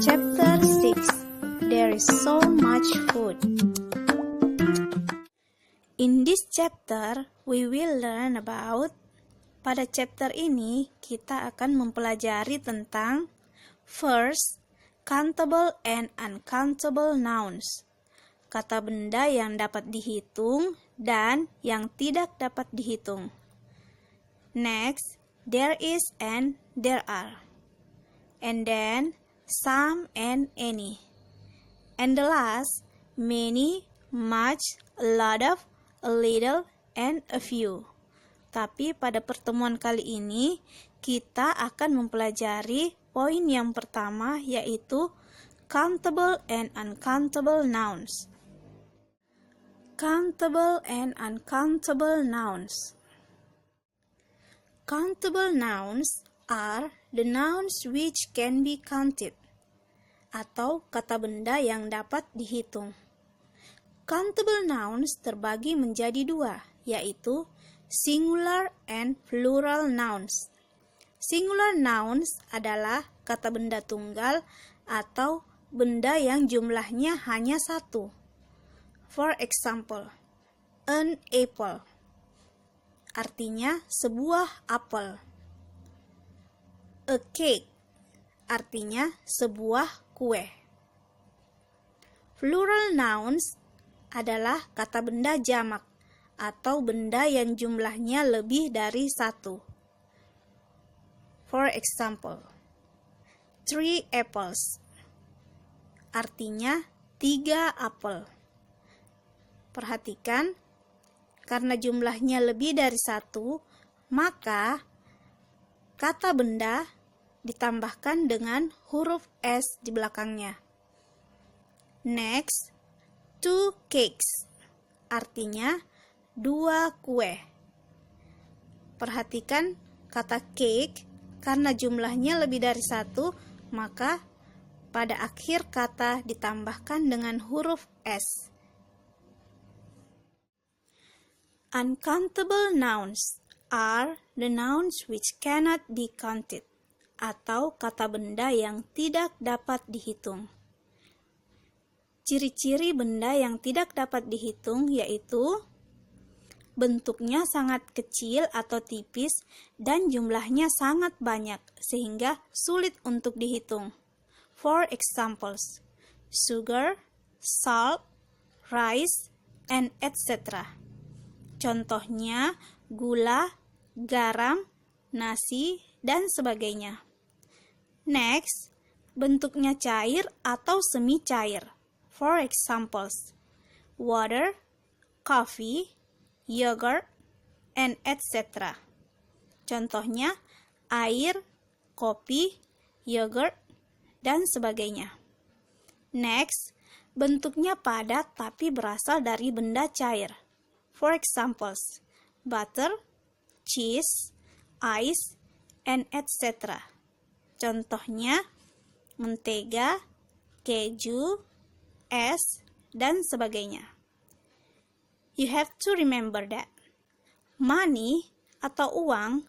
Chapter 6. There is so much food. In this chapter, we will learn about. Pada chapter ini, kita akan mempelajari tentang first, countable and uncountable nouns. Kata benda yang dapat dihitung dan yang tidak dapat dihitung. Next, there is and there are. And then, some and any. And the last, many, much, a lot of, a little, and a few. Tapi pada pertemuan kali ini, kita akan mempelajari poin yang pertama, yaitu countable and uncountable nouns. Countable and uncountable nouns. Countable nouns are the nouns which can be counted, atau kata benda yang dapat dihitung. Countable nouns terbagi menjadi dua, yaitu singular and plural nouns. Singular nouns adalah kata benda tunggal atau benda yang jumlahnya hanya satu. For example, an apple, artinya sebuah apel. A cake, artinya sebuah kue. Plural nouns adalah kata benda jamak atau benda yang jumlahnya lebih dari satu. For example, 3 apples, artinya 3 apel. Perhatikan, karena jumlahnya lebih dari satu, maka kata benda ditambahkan dengan huruf S di belakangnya. Next, 2 cakes, artinya 2 kue. Perhatikan kata cake, karena jumlahnya lebih dari satu, maka pada akhir kata ditambahkan dengan huruf S. Uncountable nouns are the nouns which cannot be counted, atau kata benda yang tidak dapat dihitung. Ciri-ciri benda yang tidak dapat dihitung yaitu bentuknya sangat kecil atau tipis dan jumlahnya sangat banyak sehingga sulit untuk dihitung. For examples, sugar, salt, rice, and etc. Contohnya gula, garam, nasi, dan sebagainya. Next, bentuknya cair atau semi cair. For examples, water, coffee, yogurt, and etc. Contohnya air, kopi, yogurt, dan sebagainya. Next, bentuknya padat tapi berasal dari benda cair. For examples, butter, cheese, ice, and etc. Contohnya mentega, keju, es, dan sebagainya. You have to remember that money atau uang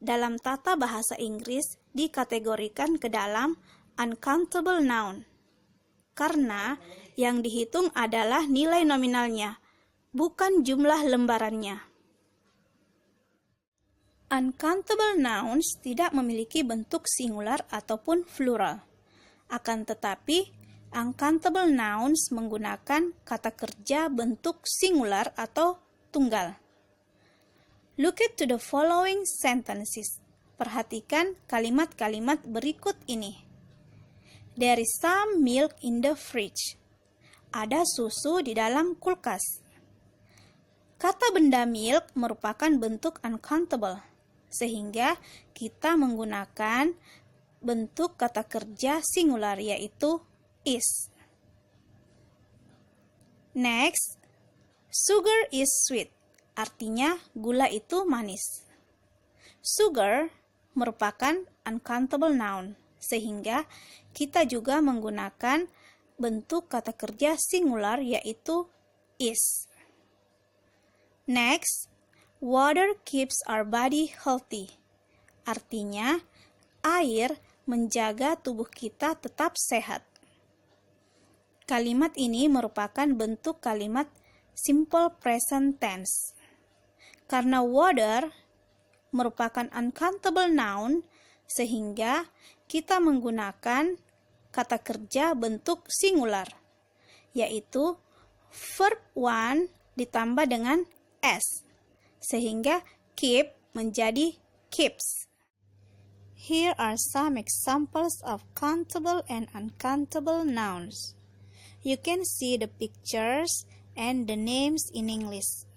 dalam tata bahasa Inggris dikategorikan ke dalam uncountable noun karena yang dihitung adalah nilai nominalnya, bukan jumlah lembarannya. Uncountable nouns tidak memiliki bentuk singular ataupun plural. Akan tetapi, uncountable nouns menggunakan kata kerja bentuk singular atau tunggal. Look at to the following sentences. Perhatikan kalimat-kalimat berikut ini. There is some milk in the fridge. Ada susu di dalam kulkas. Kata benda milk merupakan bentuk uncountable, sehingga kita menggunakan bentuk kata kerja singular yaitu is. Next, sugar is sweet, artinya gula itu manis. Sugar merupakan uncountable noun, sehingga kita juga menggunakan bentuk kata kerja singular yaitu is. Next, water keeps our body healthy, artinya air menjaga tubuh kita tetap sehat. Kalimat ini merupakan bentuk kalimat simple present tense. Karena water merupakan uncountable noun, sehingga kita menggunakan kata kerja bentuk singular, yaitu verb one ditambah dengan s, sehingga keep menjadi keeps. Here are some examples of countable and uncountable nouns. You can see the pictures and the names in English.